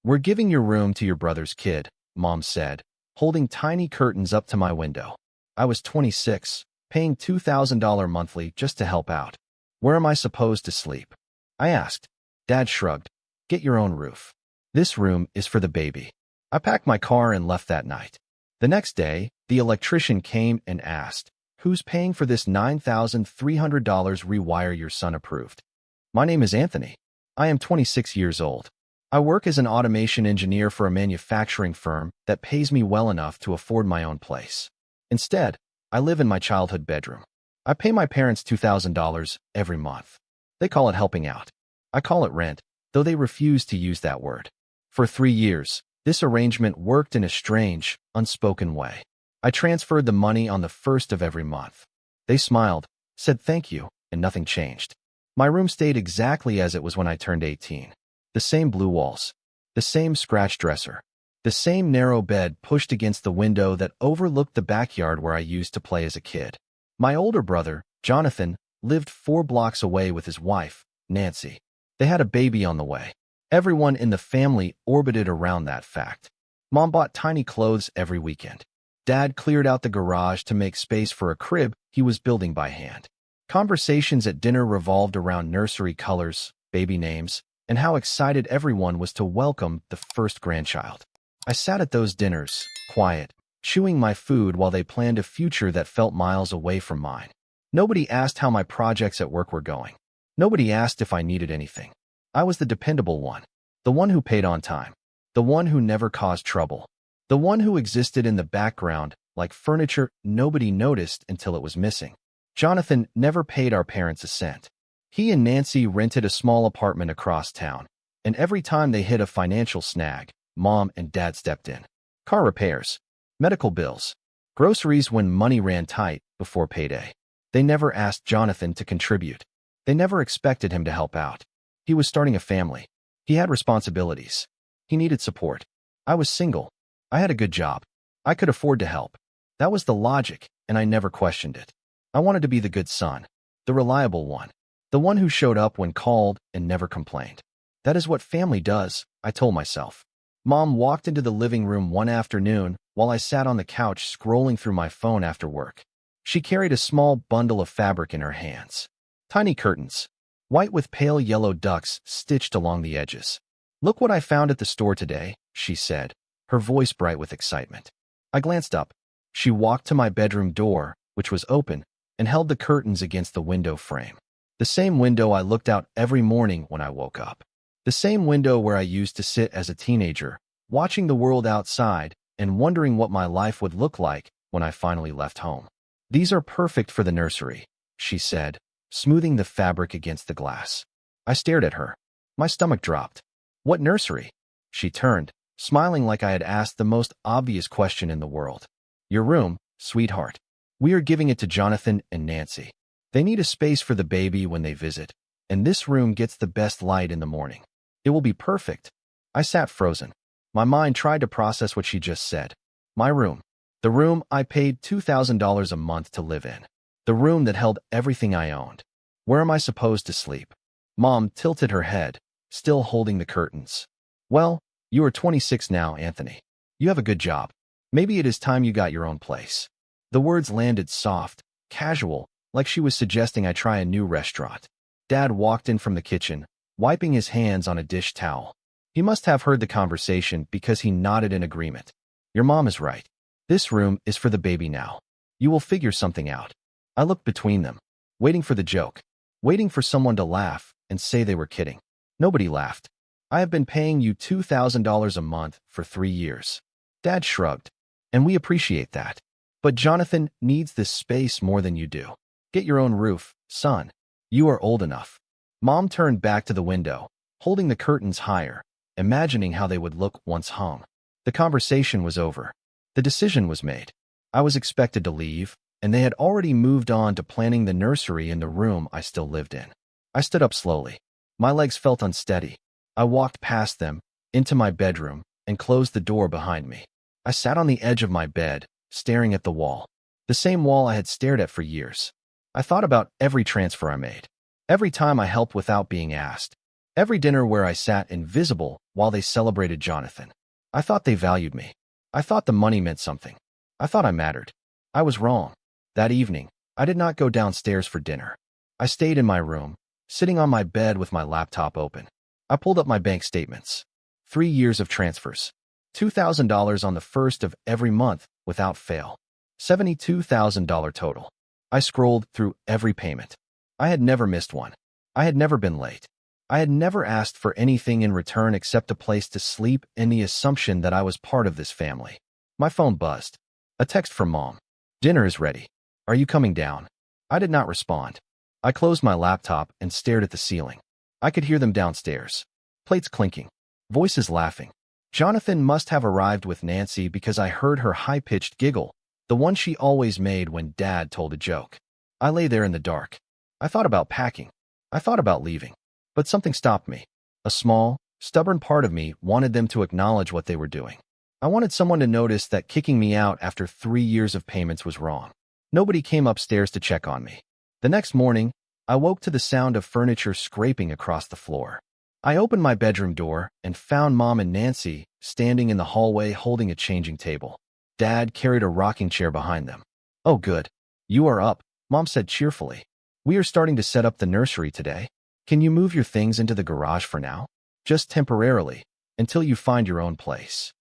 "We're giving your room to your brother's kid," Mom said, holding tiny curtains up to my window. I was 26, paying $2,000 monthly just to help out. "Where am I supposed to sleep?" I asked. Dad shrugged. "Get your own roof. This room is for the baby." I packed my car and left that night. The next day, the electrician came and asked, "Who's paying for this $9,300 rewire your son approved?" "My name is Anthony. I am 26 years old. I work as an automation engineer for a manufacturing firm that pays me well enough to afford my own place. Instead, I live in my childhood bedroom. I pay my parents $2,000 every month. They call it helping out. I call it rent, though they refuse to use that word. For 3 years, this arrangement worked in a strange, unspoken way. I transferred the money on the first of every month. They smiled, said thank you, and nothing changed. My room stayed exactly as it was when I turned 18. The same blue walls, the same scratch dresser, the same narrow bed pushed against the window that overlooked the backyard where I used to play as a kid. My older brother, Jonathan, lived 4 blocks away with his wife, Nancy. They had a baby on the way. Everyone in the family orbited around that fact. Mom bought tiny clothes every weekend. Dad cleared out the garage to make space for a crib he was building by hand. Conversations at dinner revolved around nursery colors, baby names, and how excited everyone was to welcome the first grandchild. I sat at those dinners, quiet, chewing my food while they planned a future that felt miles away from mine. Nobody asked how my projects at work were going. Nobody asked if I needed anything. I was the dependable one, the one who paid on time, the one who never caused trouble, the one who existed in the background like furniture nobody noticed until it was missing. Jonathan never paid our parents a cent. He and Nancy rented a small apartment across town, and every time they hit a financial snag, Mom and Dad stepped in. Car repairs, medical bills, groceries when money ran tight before payday. They never asked Jonathan to contribute. They never expected him to help out. He was starting a family. He had responsibilities. He needed support. I was single. I had a good job. I could afford to help. That was the logic, and I never questioned it. I wanted to be the good son, the reliable one, the one who showed up when called and never complained. That is what family does, I told myself. Mom walked into the living room one afternoon while I sat on the couch scrolling through my phone after work. She carried a small bundle of fabric in her hands. Tiny curtains, white with pale yellow ducks stitched along the edges. "Look what I found at the store today," she said, her voice bright with excitement. I glanced up. She walked to my bedroom door, which was open, and held the curtains against the window frame. The same window I looked out every morning when I woke up. The same window where I used to sit as a teenager, watching the world outside and wondering what my life would look like when I finally left home. "These are perfect for the nursery," she said, smoothing the fabric against the glass. I stared at her. My stomach dropped. "What nursery?" She turned, smiling like I had asked the most obvious question in the world. "Your room, sweetheart. We are giving it to Jonathan and Nancy. They need a space for the baby when they visit, and this room gets the best light in the morning. It will be perfect." I sat frozen. My mind tried to process what she just said. My room. The room I paid $2,000 a month to live in. The room that held everything I owned. Where am I supposed to sleep? Mom tilted her head, still holding the curtains. "Well, you are 26 now, Anthony. You have a good job. Maybe it is time you got your own place." The words landed soft, casual, like she was suggesting I try a new restaurant. Dad walked in from the kitchen, wiping his hands on a dish towel. He must have heard the conversation because he nodded in agreement. "Your mom is right. This room is for the baby now. You will figure something out." I looked between them, waiting for the joke, waiting for someone to laugh and say they were kidding. Nobody laughed. "I have been paying you $2,000 a month for 3 years. Dad shrugged. "And we appreciate that. But Jonathan needs this space more than you do. Get your own roof, son. You are old enough." Mom turned back to the window, holding the curtains higher, imagining how they would look once hung. The conversation was over. The decision was made. I was expected to leave, and they had already moved on to planning the nursery in the room I still lived in. I stood up slowly. My legs felt unsteady. I walked past them, into my bedroom, and closed the door behind me. I sat on the edge of my bed, staring at the wall. The same wall I had stared at for years. I thought about every transfer I made. Every time I helped without being asked. Every dinner where I sat invisible while they celebrated Jonathan. I thought they valued me. I thought the money meant something. I thought I mattered. I was wrong. That evening, I did not go downstairs for dinner. I stayed in my room, sitting on my bed with my laptop open. I pulled up my bank statements. 3 years of transfers. $2,000 on the first of every month without fail. $72,000 total. I scrolled through every payment. I had never missed one. I had never been late. I had never asked for anything in return except a place to sleep and the assumption that I was part of this family. My phone buzzed. A text from Mom. Dinner is ready. Are you coming down? I did not respond. I closed my laptop and stared at the ceiling. I could hear them downstairs. Plates clinking. Voices laughing. Jonathan must have arrived with Nancy because I heard her high-pitched giggle, the one she always made when Dad told a joke. I lay there in the dark. I thought about packing. I thought about leaving. But something stopped me. A small, stubborn part of me wanted them to acknowledge what they were doing. I wanted someone to notice that kicking me out after 3 years of payments was wrong. Nobody came upstairs to check on me. The next morning, I woke to the sound of furniture scraping across the floor. I opened my bedroom door and found Mom and Nancy standing in the hallway holding a changing table. Dad carried a rocking chair behind them. Oh, good. You are up, Mom said cheerfully. We are starting to set up the nursery today. Can you move your things into the garage for now? Just temporarily, until you find your own place.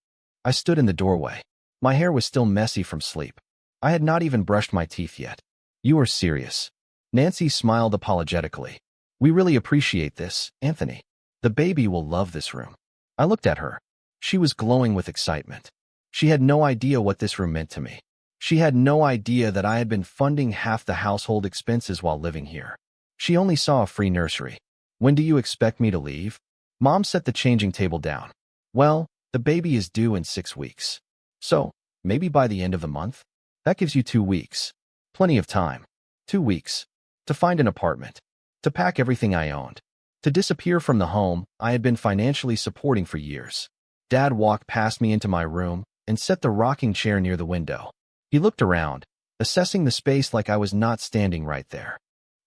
I stood in the doorway. My hair was still messy from sleep. I had not even brushed my teeth yet. You are serious. Nancy smiled apologetically. We really appreciate this, Anthony. The baby will love this room. I looked at her. She was glowing with excitement. She had no idea what this room meant to me. She had no idea that I had been funding half the household expenses while living here. She only saw a free nursery. When do you expect me to leave? Mom set the changing table down. Well, the baby is due in 6 weeks. So, maybe by the end of the month? That gives you 2 weeks. Plenty of time. 2 weeks. To find an apartment. To pack everything I owned. To disappear from the home I had been financially supporting for years. Dad walked past me into my room and set the rocking chair near the window. He looked around, assessing the space like I was not standing right there.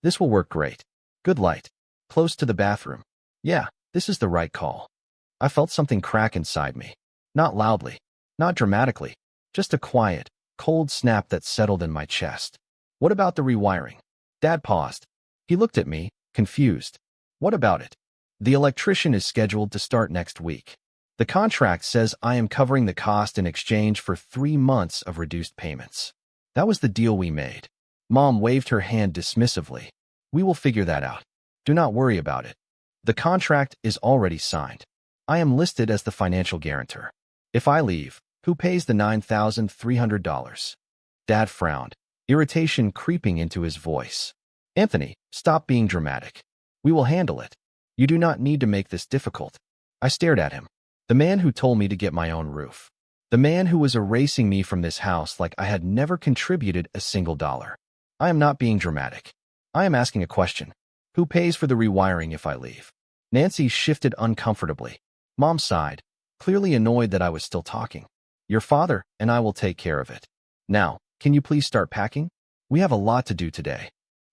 This will work great. Good light. Close to the bathroom. Yeah, this is the right call. I felt something crack inside me. Not loudly. Not dramatically. Just a quiet, cold snap that settled in my chest. What about the rewiring? Dad paused. He looked at me, confused. What about it? The electrician is scheduled to start next week. The contract says I am covering the cost in exchange for 3 months of reduced payments. That was the deal we made. Mom waved her hand dismissively. We will figure that out. Do not worry about it. The contract is already signed. I am listed as the financial guarantor. If I leave, who pays the $9,300? Dad frowned, irritation creeping into his voice. Anthony, stop being dramatic. We will handle it. You do not need to make this difficult. I stared at him. The man who told me to get my own roof. The man who was erasing me from this house like I had never contributed a single dollar. I am not being dramatic. I am asking a question. Who pays for the rewiring if I leave? Nancy shifted uncomfortably. Mom sighed, clearly annoyed that I was still talking. Your father and I will take care of it. Now, can you please start packing? We have a lot to do today.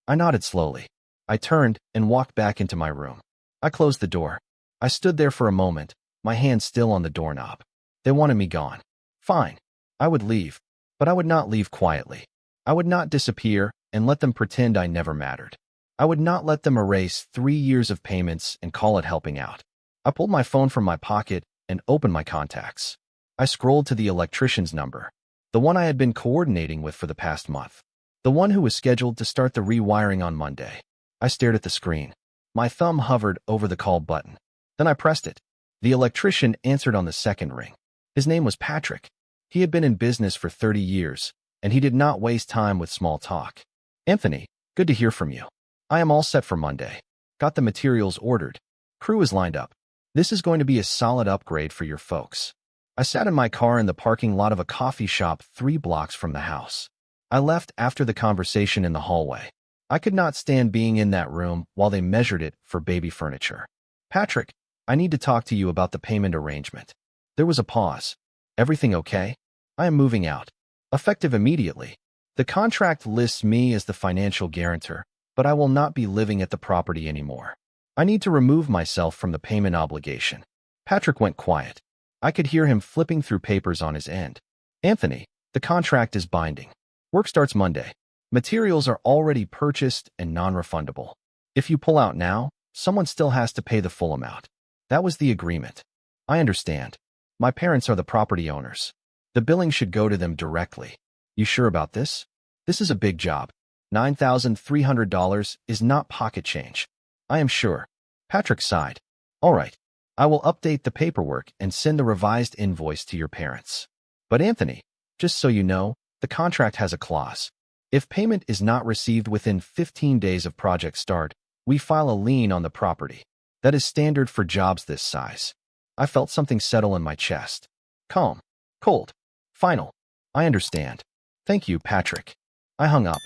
I nodded slowly. I turned and walked back into my room. I closed the door. I stood there for a moment, my hand still on the doorknob. They wanted me gone. Fine. I would leave, but I would not leave quietly. I would not disappear and let them pretend I never mattered. I would not let them erase 3 years of payments and call it helping out. I pulled my phone from my pocket and opened my contacts. I scrolled to the electrician's number, the one I had been coordinating with for the past month, the one who was scheduled to start the rewiring on Monday. I stared at the screen. My thumb hovered over the call button. Then I pressed it. The electrician answered on the second ring. His name was Patrick. He had been in business for 30 years, and he did not waste time with small talk. Anthony, good to hear from you. I am all set for Monday. Got the materials ordered. Crew is lined up. This is going to be a solid upgrade for your folks. I sat in my car in the parking lot of a coffee shop 3 blocks from the house. I left after the conversation in the hallway. I could not stand being in that room while they measured it for baby furniture. Patrick, I need to talk to you about the payment arrangement. There was a pause. Everything okay? I am moving out. Effective immediately. The contract lists me as the financial guarantor, but I will not be living at the property anymore. I need to remove myself from the payment obligation. Patrick went quiet. I could hear him flipping through papers on his end. Anthony, the contract is binding. Work starts Monday. Materials are already purchased and non-refundable. If you pull out now, someone still has to pay the full amount. That was the agreement. I understand. My parents are the property owners. The billing should go to them directly. You sure about this? This is a big job. $9,300 is not pocket change. I am sure. Patrick sighed. All right. I will update the paperwork and send the revised invoice to your parents. But Anthony, just so you know, the contract has a clause. If payment is not received within 15 days of project start, we file a lien on the property. That is standard for jobs this size. I felt something settle in my chest. Calm. Cold. Final. I understand. Thank you, Patrick. I hung up.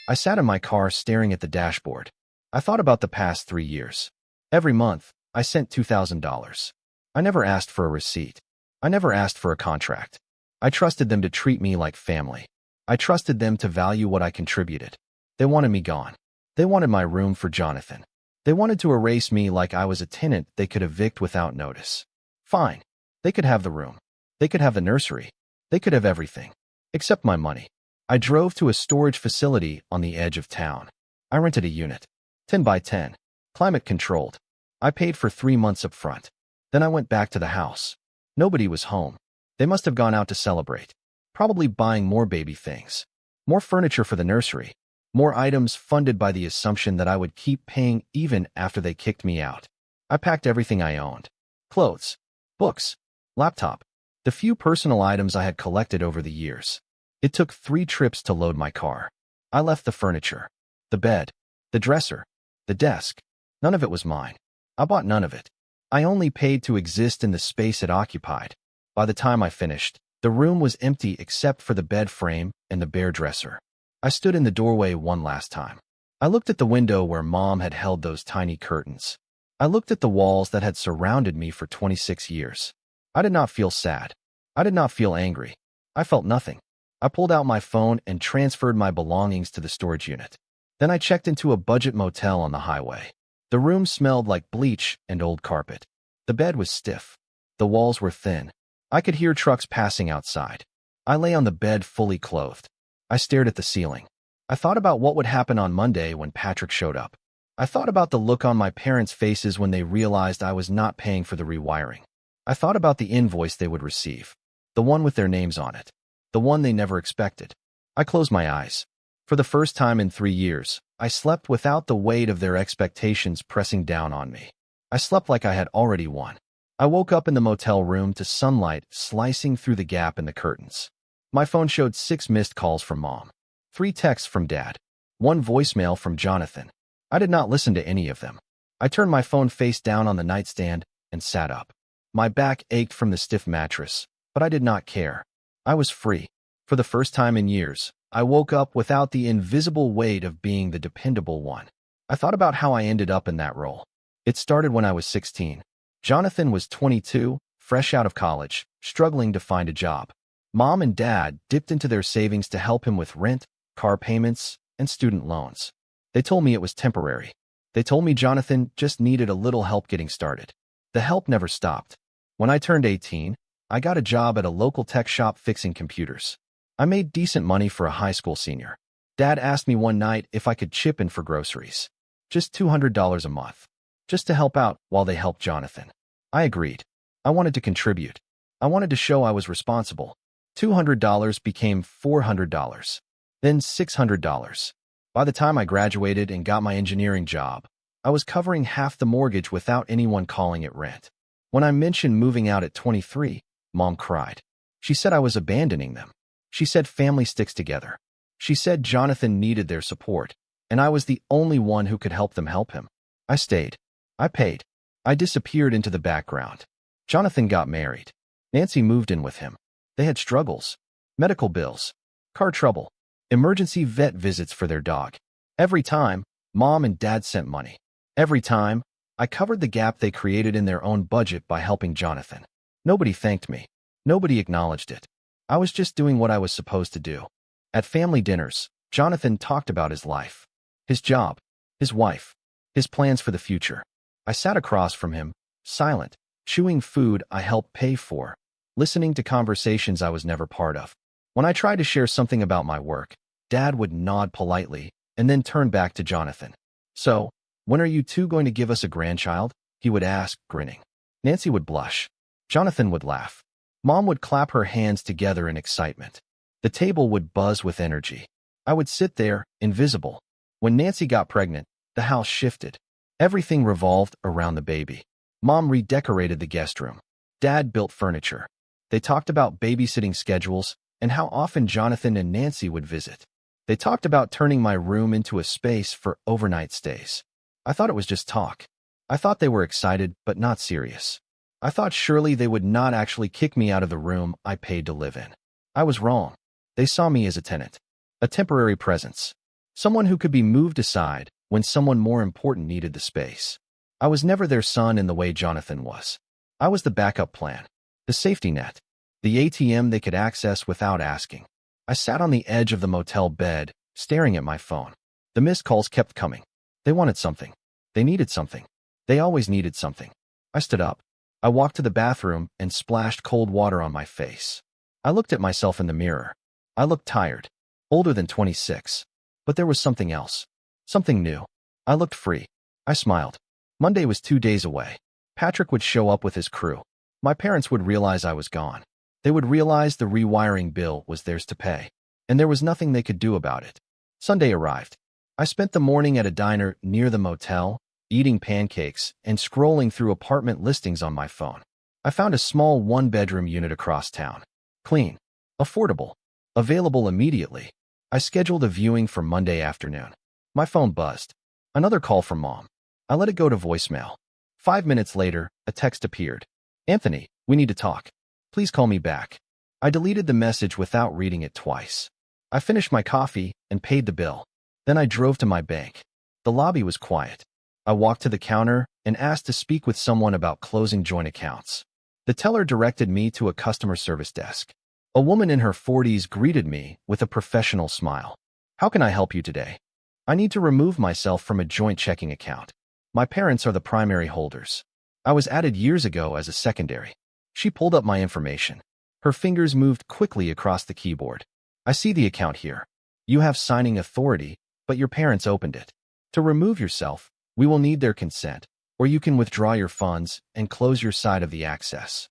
I sat in my car staring at the dashboard. I thought about the past 3 years. Every month, I sent $2,000. I never asked for a receipt. I never asked for a contract. I trusted them to treat me like family. I trusted them to value what I contributed. They wanted me gone. They wanted my room for Jonathan. They wanted to erase me like I was a tenant they could evict without notice. Fine. They could have the room. They could have the nursery. They could have everything. Except my money. I drove to a storage facility on the edge of town. I rented a unit. 10 by 10. Climate controlled. I paid for 3 months up front. Then I went back to the house. Nobody was home. They must have gone out to celebrate. Probably buying more baby things. More furniture for the nursery. More items funded by the assumption that I would keep paying even after they kicked me out. I packed everything I owned. Clothes. Books. Laptop. The few personal items I had collected over the years. It took 3 trips to load my car. I left the furniture. The bed. The dresser. The desk. None of it was mine. I bought none of it. I only paid to exist in the space it occupied. By the time I finished, the room was empty except for the bed frame and the bare dresser. I stood in the doorway one last time. I looked at the window where Mom had held those tiny curtains. I looked at the walls that had surrounded me for 26 years. I did not feel sad. I did not feel angry. I felt nothing. I pulled out my phone and transferred my belongings to the storage unit. Then I checked into a budget motel on the highway. The room smelled like bleach and old carpet. The bed was stiff. The walls were thin. I could hear trucks passing outside. I lay on the bed fully clothed. I stared at the ceiling. I thought about what would happen on Monday when Patrick showed up. I thought about the look on my parents' faces when they realized I was not paying for the rewiring. I thought about the invoice they would receive. The one with their names on it. The one they never expected. I closed my eyes. For the first time in 3 years, I slept without the weight of their expectations pressing down on me. I slept like I had already won. I woke up in the motel room to sunlight slicing through the gap in the curtains. My phone showed 6 missed calls from Mom, 3 texts from Dad, 1 voicemail from Jonathan. I did not listen to any of them. I turned my phone face down on the nightstand and sat up. My back ached from the stiff mattress, but I did not care. I was free. For the first time in years, I woke up without the invisible weight of being the dependable one. I thought about how I ended up in that role. It started when I was 16. Jonathan was 22, fresh out of college, struggling to find a job. Mom and Dad dipped into their savings to help him with rent, car payments, and student loans. They told me it was temporary. They told me Jonathan just needed a little help getting started. The help never stopped. When I turned 18, I got a job at a local tech shop fixing computers. I made decent money for a high school senior. Dad asked me one night if I could chip in for groceries. Just $200 a month. Just to help out while they helped Jonathan. I agreed. I wanted to contribute. I wanted to show I was responsible. $200 became $400. Then $600. By the time I graduated and got my engineering job, I was covering half the mortgage without anyone calling it rent. When I mentioned moving out at 23, Mom cried. She said I was abandoning them. She said family sticks together. She said Jonathan needed their support, and I was the only one who could help them help him. I stayed. I paid. I disappeared into the background. Jonathan got married. Nancy moved in with him. They had struggles. Medical bills. Car trouble. Emergency vet visits for their dog. Every time, Mom and Dad sent money. Every time, I covered the gap they created in their own budget by helping Jonathan. Nobody thanked me. Nobody acknowledged it. I was just doing what I was supposed to do. At family dinners, Jonathan talked about his life, his job, his wife, his plans for the future. I sat across from him, silent, chewing food I helped pay for, listening to conversations I was never part of. When I tried to share something about my work, Dad would nod politely and then turn back to Jonathan. "So, when are you two going to give us a grandchild?" he would ask, grinning. Nancy would blush. Jonathan would laugh. Mom would clap her hands together in excitement. The table would buzz with energy. I would sit there, invisible. When Nancy got pregnant, the house shifted. Everything revolved around the baby. Mom redecorated the guest room. Dad built furniture. They talked about babysitting schedules and how often Jonathan and Nancy would visit. They talked about turning my room into a space for overnight stays. I thought it was just talk. I thought they were excited, but not serious. I thought surely they would not actually kick me out of the room I paid to live in. I was wrong. They saw me as a tenant, a temporary presence, someone who could be moved aside when someone more important needed the space. I was never their son in the way Jonathan was. I was the backup plan, the safety net, the ATM they could access without asking. I sat on the edge of the motel bed, staring at my phone. The missed calls kept coming. They wanted something. They needed something. They always needed something. I stood up. I walked to the bathroom and splashed cold water on my face. I looked at myself in the mirror. I looked tired, older than 26. But there was something else. Something new. I looked free. I smiled. Monday was 2 days away. Patrick would show up with his crew. My parents would realize I was gone. They would realize the rewiring bill was theirs to pay, and there was nothing they could do about it. Sunday arrived. I spent the morning at a diner near the motel, eating pancakes and scrolling through apartment listings on my phone. I found a small one-bedroom unit across town. Clean. Affordable. Available immediately. I scheduled a viewing for Monday afternoon. My phone buzzed. Another call from Mom. I let it go to voicemail. 5 minutes later, a text appeared. "Anthony, we need to talk. Please call me back." I deleted the message without reading it twice. I finished my coffee and paid the bill. Then I drove to my bank. The lobby was quiet. I walked to the counter and asked to speak with someone about closing joint accounts. The teller directed me to a customer service desk. A woman in her 40s greeted me with a professional smile. "How can I help you today?" "I need to remove myself from a joint checking account. My parents are the primary holders. I was added years ago as a secondary." She pulled up my information. Her fingers moved quickly across the keyboard. "I see the account here. You have signing authority, but your parents opened it. To remove yourself, we will need their consent, or you can withdraw your funds and close your side of the access."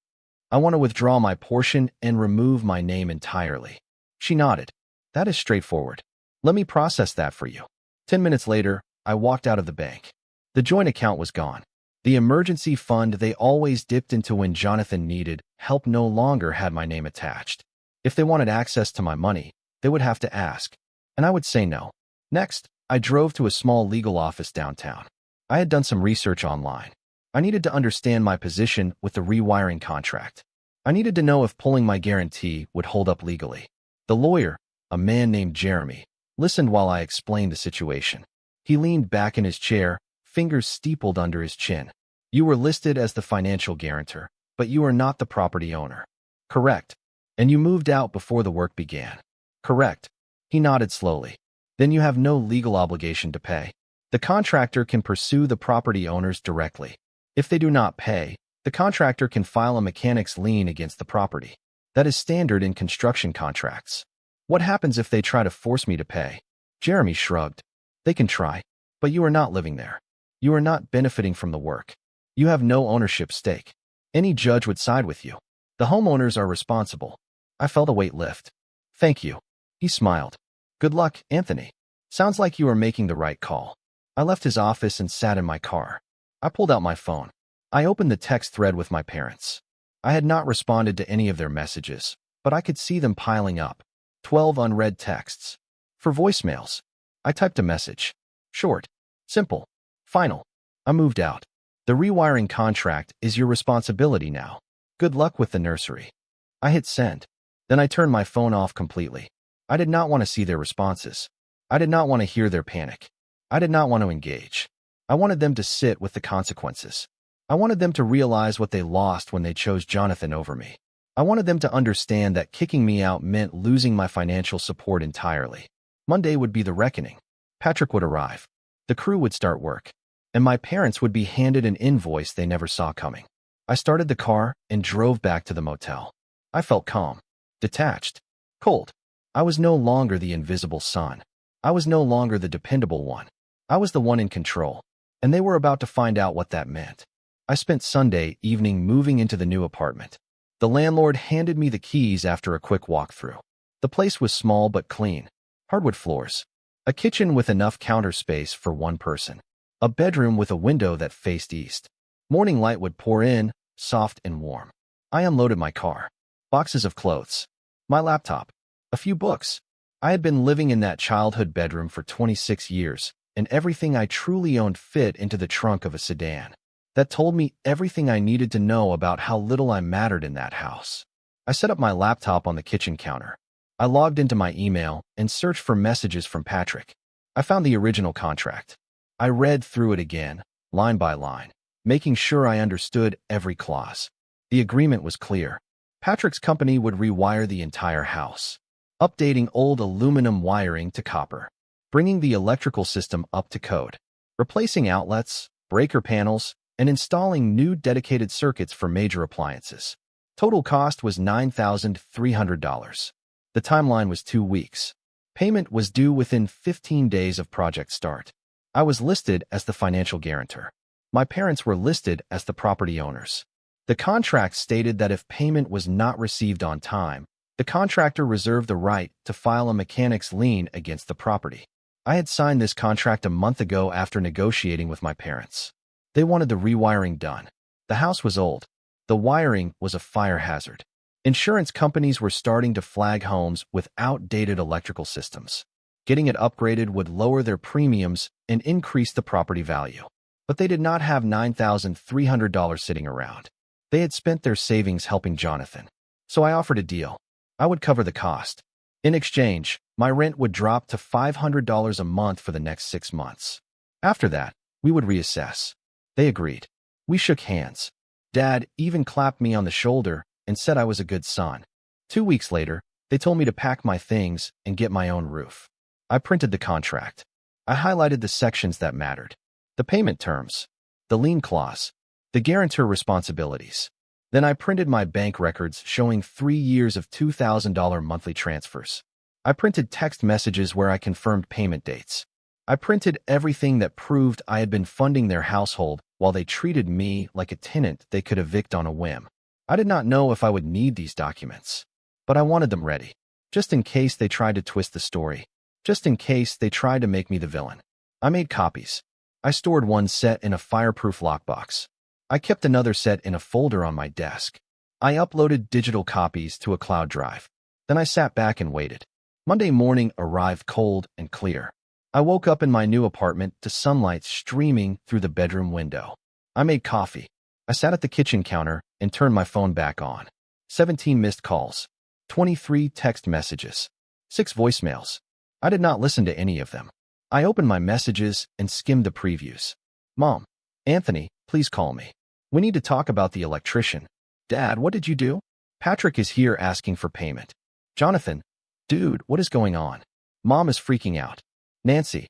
"I want to withdraw my portion and remove my name entirely." She nodded. "That is straightforward. Let me process that for you." 10 minutes later, I walked out of the bank. The joint account was gone. The emergency fund they always dipped into when Jonathan needed help no longer had my name attached. If they wanted access to my money, they would have to ask, and I would say no. Next, I drove to a small legal office downtown. I had done some research online. I needed to understand my position with the rewiring contract. I needed to know if pulling my guarantee would hold up legally. The lawyer, a man named Jeremy, listened while I explained the situation. He leaned back in his chair, fingers steepled under his chin. "You were listed as the financial guarantor, but you are not the property owner." "Correct. And you moved out before the work began." "Correct." He nodded slowly. "Then you have no legal obligation to pay. The contractor can pursue the property owners directly. If they do not pay, the contractor can file a mechanic's lien against the property. That is standard in construction contracts." "What happens if they try to force me to pay?" Jeremy shrugged. "They can try, but you are not living there. You are not benefiting from the work. You have no ownership stake. Any judge would side with you. The homeowners are responsible." I felt a weight lift. "Thank you." He smiled. "Good luck, Anthony. Sounds like you are making the right call." I left his office and sat in my car. I pulled out my phone. I opened the text thread with my parents. I had not responded to any of their messages, but I could see them piling up. 12 unread texts. For voicemails, I typed a message. Short, simple, final. I moved out. The rewiring contract is your responsibility now. Good luck with the nursery. I hit send. Then I turned my phone off completely. I did not want to see their responses. I did not want to hear their panic. I did not want to engage. I wanted them to sit with the consequences. I wanted them to realize what they lost when they chose Jonathan over me. I wanted them to understand that kicking me out meant losing my financial support entirely. Monday would be the reckoning. Patrick would arrive. The crew would start work. and my parents would be handed an invoice they never saw coming. I started the car and drove back to the motel. I felt calm, detached, cold. I was no longer the invisible son. I was no longer the dependable one. I was the one in control, and they were about to find out what that meant. I spent Sunday evening moving into the new apartment. The landlord handed me the keys after a quick walkthrough. The place was small but clean. Hardwood floors. A kitchen with enough counter space for one person. A bedroom with a window that faced east. Morning light would pour in, soft and warm. I unloaded my car. Boxes of clothes. My laptop. A few books. I had been living in that childhood bedroom for 26 years, and everything I truly owned fit into the trunk of a sedan. That told me everything I needed to know about how little I mattered in that house. I set up my laptop on the kitchen counter. I logged into my email and searched for messages from Patrick. I found the original contract. I read through it again, line by line, making sure I understood every clause. The agreement was clear. Patrick's company would rewire the entire house, updating old aluminum wiring to copper, bringing the electrical system up to code, replacing outlets, breaker panels, and installing new dedicated circuits for major appliances. Total cost was $9,300. The timeline was 2 weeks. Payment was due within 15 days of project start. I was listed as the financial guarantor. My parents were listed as the property owners. The contract stated that if payment was not received on time, the contractor reserved the right to file a mechanic's lien against the property. I had signed this contract a month ago after negotiating with my parents. They wanted the rewiring done. The house was old. The wiring was a fire hazard. Insurance companies were starting to flag homes with outdated electrical systems. Getting it upgraded would lower their premiums and increase the property value. But they did not have $9,300 sitting around. They had spent their savings helping Jonathan. So I offered a deal. I would cover the cost. In exchange, my rent would drop to $500 a month for the next 6 months. After that, we would reassess. They agreed. We shook hands. Dad even clapped me on the shoulder and said I was a good son. 2 weeks later, they told me to pack my things and get my own roof. I printed the contract. I highlighted the sections that mattered. The payment terms, the lien clause, the guarantor responsibilities. Then I printed my bank records showing 3 years of $2,000 monthly transfers. I printed text messages where I confirmed payment dates. I printed everything that proved I had been funding their household while they treated me like a tenant they could evict on a whim. I did not know if I would need these documents, but I wanted them ready, just in case they tried to twist the story, just in case they tried to make me the villain. I made copies. I stored one set in a fireproof lockbox. I kept another set in a folder on my desk. I uploaded digital copies to a cloud drive. Then I sat back and waited. Monday morning arrived cold and clear. I woke up in my new apartment to sunlight streaming through the bedroom window. I made coffee. I sat at the kitchen counter and turned my phone back on. 17 missed calls, 23 text messages, 6 voicemails. I did not listen to any of them. I opened my messages and skimmed the previews. Mom, Anthony, please call me. We need to talk about the electrician. Dad, what did you do? Patrick is here asking for payment. Jonathan, dude, what is going on? Mom is freaking out. Nancy,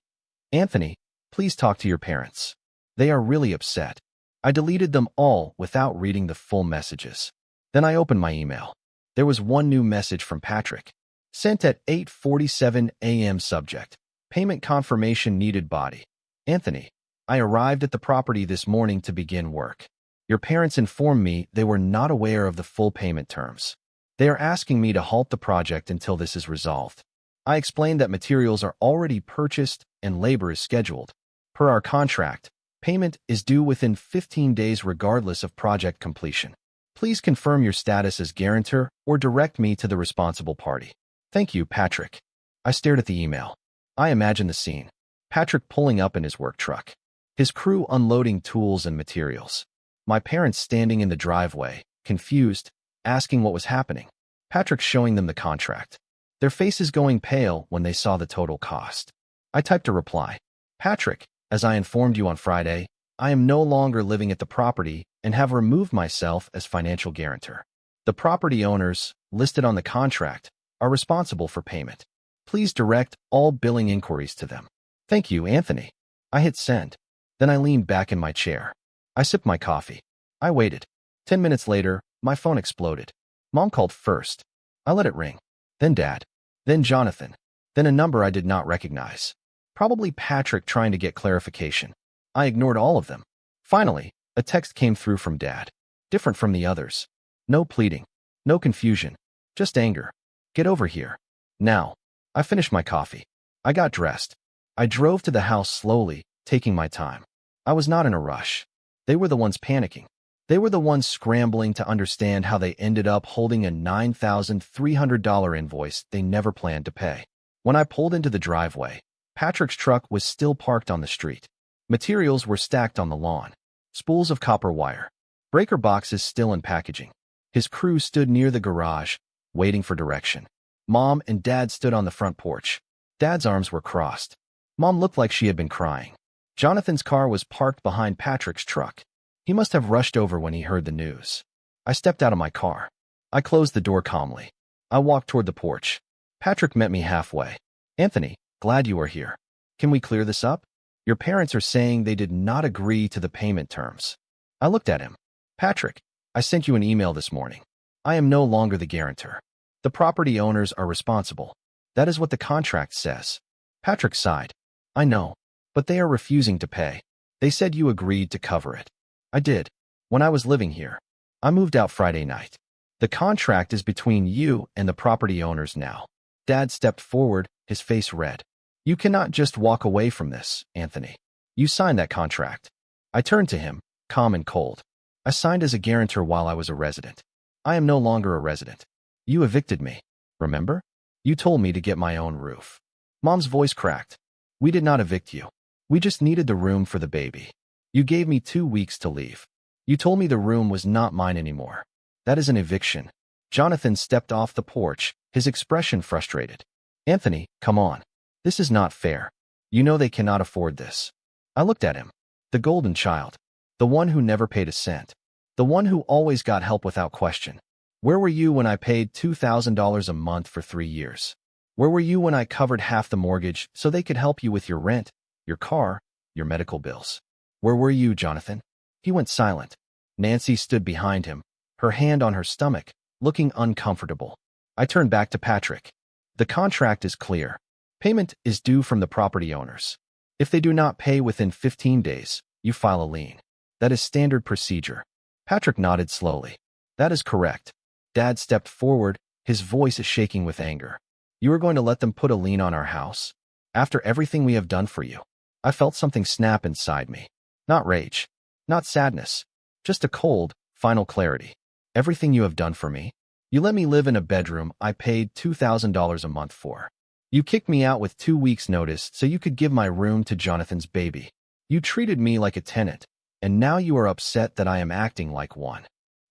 Anthony, please talk to your parents. They are really upset. I deleted them all without reading the full messages. Then I opened my email. There was one new message from Patrick. Sent at 8:47 a.m. Subject. Payment confirmation needed body. Anthony, I arrived at the property this morning to begin work. Your parents informed me they were not aware of the full payment terms. They are asking me to halt the project until this is resolved. I explained that materials are already purchased and labor is scheduled. Per our contract, payment is due within 15 days regardless of project completion. Please confirm your status as guarantor or direct me to the responsible party. Thank you, Patrick. I stared at the email. I imagined the scene. Patrick pulling up in his work truck. His crew unloading tools and materials. My parents standing in the driveway, confused, asking what was happening. Patrick showing them the contract. Their faces going pale when they saw the total cost. I typed a reply. Patrick, as I informed you on Friday, I am no longer living at the property and have removed myself as financial guarantor. The property owners, listed on the contract, are responsible for payment. Please direct all billing inquiries to them. Thank you, Anthony. I hit send. Then I leaned back in my chair. I sipped my coffee. I waited. 10 minutes later, my phone exploded. Mom called first. I let it ring. Then Dad. Then Jonathan. Then a number I did not recognize. Probably Patrick trying to get clarification. I ignored all of them. Finally, a text came through from Dad. Different from the others. No pleading. No confusion. Just anger. Get over here. Now. I finished my coffee. I got dressed. I drove to the house slowly, taking my time. I was not in a rush. They were the ones panicking. They were the ones scrambling to understand how they ended up holding a $9,300 invoice they never planned to pay. When I pulled into the driveway, Patrick's truck was still parked on the street. Materials were stacked on the lawn. Spools of copper wire. Breaker boxes still in packaging. His crew stood near the garage, waiting for direction. Mom and Dad stood on the front porch. Dad's arms were crossed. Mom looked like she had been crying. Jonathan's car was parked behind Patrick's truck. He must have rushed over when he heard the news. I stepped out of my car. I closed the door calmly. I walked toward the porch. Patrick met me halfway. Anthony, glad you are here. Can we clear this up? Your parents are saying they did not agree to the payment terms. I looked at him. Patrick, I sent you an email this morning. I am no longer the guarantor. The property owners are responsible. That is what the contract says. Patrick sighed. I know, but they are refusing to pay. They said you agreed to cover it. I did. When I was living here. I moved out Friday night. The contract is between you and the property owners now. Dad stepped forward, his face red. You cannot just walk away from this, Anthony. You signed that contract. I turned to him, calm and cold. I signed as a guarantor while I was a resident. I am no longer a resident. You evicted me, remember? You told me to get my own roof. Mom's voice cracked. We did not evict you. We just needed the room for the baby. You gave me 2 weeks to leave. You told me the room was not mine anymore. That is an eviction. Jonathan stepped off the porch, his expression frustrated. Anthony, come on. This is not fair. You know they cannot afford this. I looked at him. The golden child. The one who never paid a cent. The one who always got help without question. Where were you when I paid $2,000 a month for 3 years? Where were you when I covered half the mortgage so they could help you with your rent, your car, your medical bills? Where were you, Jonathan? He went silent. Nancy stood behind him, her hand on her stomach, looking uncomfortable. I turned back to Patrick. The contract is clear. Payment is due from the property owners. If they do not pay within 15 days, you file a lien. That is standard procedure. Patrick nodded slowly. That is correct. Dad stepped forward, his voice shaking with anger. You are going to let them put a lien on our house? After everything we have done for you? I felt something snap inside me. Not rage. Not sadness. Just a cold, final clarity. Everything you have done for me? You let me live in a bedroom I paid $2,000 a month for. You kicked me out with 2 weeks' notice so you could give my room to Jonathan's baby. You treated me like a tenant, and now you are upset that I am acting like one.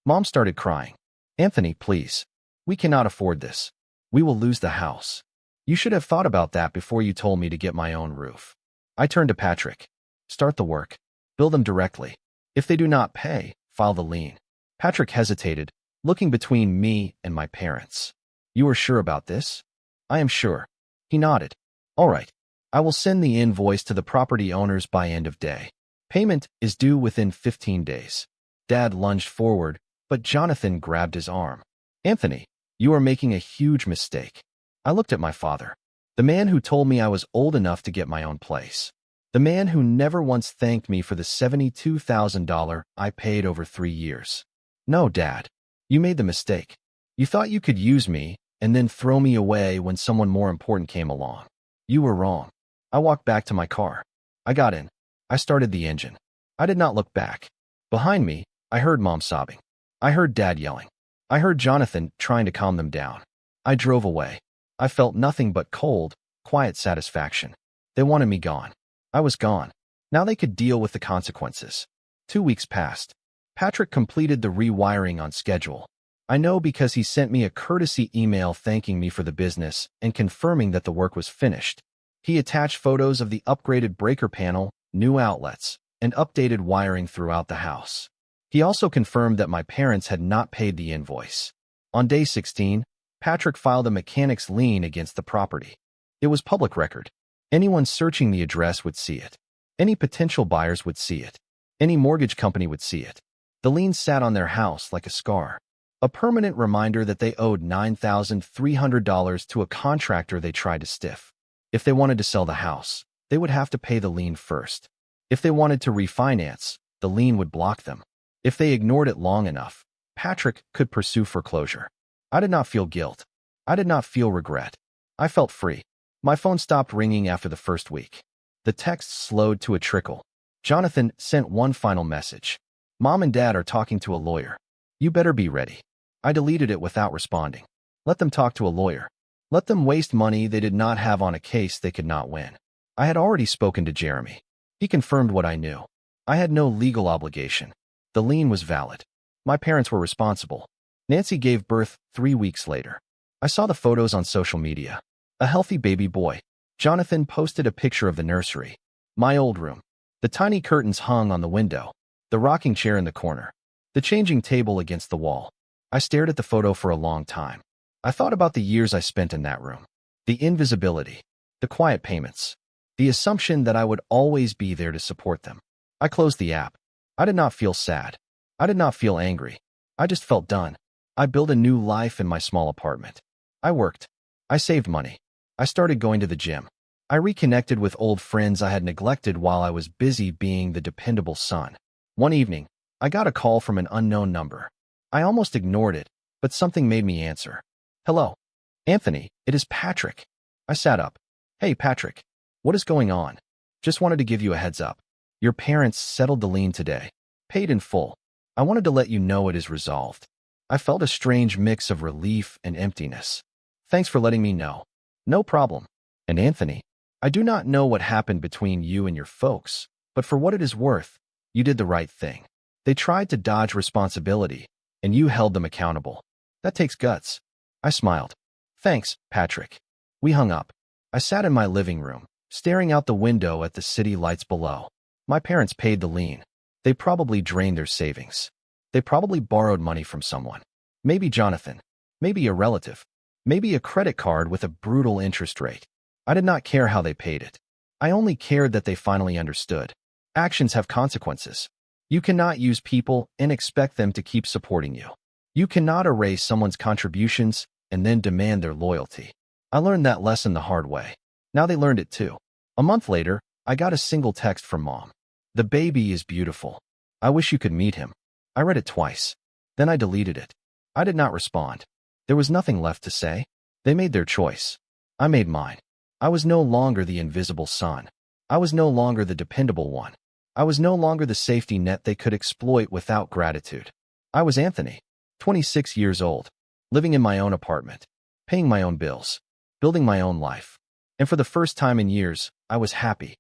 Mom started crying. Anthony, please. We cannot afford this. We will lose the house. You should have thought about that before you told me to get my own roof. I turned to Patrick. Start the work. Bill them directly. If they do not pay, file the lien. Patrick hesitated, looking between me and my parents. You are sure about this? I am sure. He nodded. All right. I will send the invoice to the property owners by end of day. Payment is due within 15 days. Dad lunged forward, but Jonathan grabbed his arm. Anthony, you are making a huge mistake. I looked at my father. The man who told me I was old enough to get my own place. The man who never once thanked me for the $72,000 I paid over 3 years. No, Dad. You made the mistake. You thought you could use me and then throw me away when someone more important came along. You were wrong. I walked back to my car. I got in. I started the engine. I did not look back. Behind me, I heard Mom sobbing. I heard Dad yelling. I heard Jonathan trying to calm them down. I drove away. I felt nothing but cold, quiet satisfaction. They wanted me gone. I was gone. Now they could deal with the consequences. 2 weeks passed. Patrick completed the rewiring on schedule. I know because he sent me a courtesy email thanking me for the business and confirming that the work was finished. He attached photos of the upgraded breaker panel, new outlets, and updated wiring throughout the house. He also confirmed that my parents had not paid the invoice. On day 16, Patrick filed a mechanic's lien against the property. It was public record. Anyone searching the address would see it. Any potential buyers would see it. Any mortgage company would see it. The lien sat on their house like a scar, a permanent reminder that they owed $9,300 to a contractor they tried to stiff. If they wanted to sell the house, they would have to pay the lien first. If they wanted to refinance, the lien would block them. If they ignored it long enough, Patrick could pursue foreclosure. I did not feel guilt. I did not feel regret. I felt free. My phone stopped ringing after the first week. The texts slowed to a trickle. Jonathan sent one final message. Mom and Dad are talking to a lawyer. You better be ready. I deleted it without responding. Let them talk to a lawyer. Let them waste money they did not have on a case they could not win. I had already spoken to Jeremy. He confirmed what I knew. I had no legal obligation. The lien was valid. My parents were responsible. Nancy gave birth 3 weeks later. I saw the photos on social media. A healthy baby boy. Jonathan posted a picture of the nursery. My old room. The tiny curtains hung on the window. The rocking chair in the corner. The changing table against the wall. I stared at the photo for a long time. I thought about the years I spent in that room. The invisibility. The quiet payments. The assumption that I would always be there to support them. I closed the app. I did not feel sad. I did not feel angry. I just felt done. I built a new life in my small apartment. I worked. I saved money. I started going to the gym. I reconnected with old friends I had neglected while I was busy being the dependable son. One evening, I got a call from an unknown number. I almost ignored it, but something made me answer. Hello. Anthony, it is Patrick. I sat up. Hey, Patrick. What is going on? Just wanted to give you a heads up. Your parents settled the lien today. Paid in full. I wanted to let you know it is resolved. I felt a strange mix of relief and emptiness. Thanks for letting me know. No problem. And Anthony, I do not know what happened between you and your folks, but for what it is worth, you did the right thing. They tried to dodge responsibility, and you held them accountable. That takes guts. I smiled. Thanks, Patrick. We hung up. I sat in my living room, staring out the window at the city lights below. My parents paid the lien. They probably drained their savings. They probably borrowed money from someone. Maybe Jonathan. Maybe a relative. Maybe a credit card with a brutal interest rate. I did not care how they paid it. I only cared that they finally understood. Actions have consequences. You cannot use people and expect them to keep supporting you. You cannot erase someone's contributions and then demand their loyalty. I learned that lesson the hard way. Now they learned it too. A month later, I got a single text from Mom. The baby is beautiful. I wish you could meet him. I read it twice. Then I deleted it. I did not respond. There was nothing left to say. They made their choice. I made mine. I was no longer the invisible son. I was no longer the dependable one. I was no longer the safety net they could exploit without gratitude. I was Anthony, 26 years old, living in my own apartment, paying my own bills, building my own life. And for the first time in years, I was happy.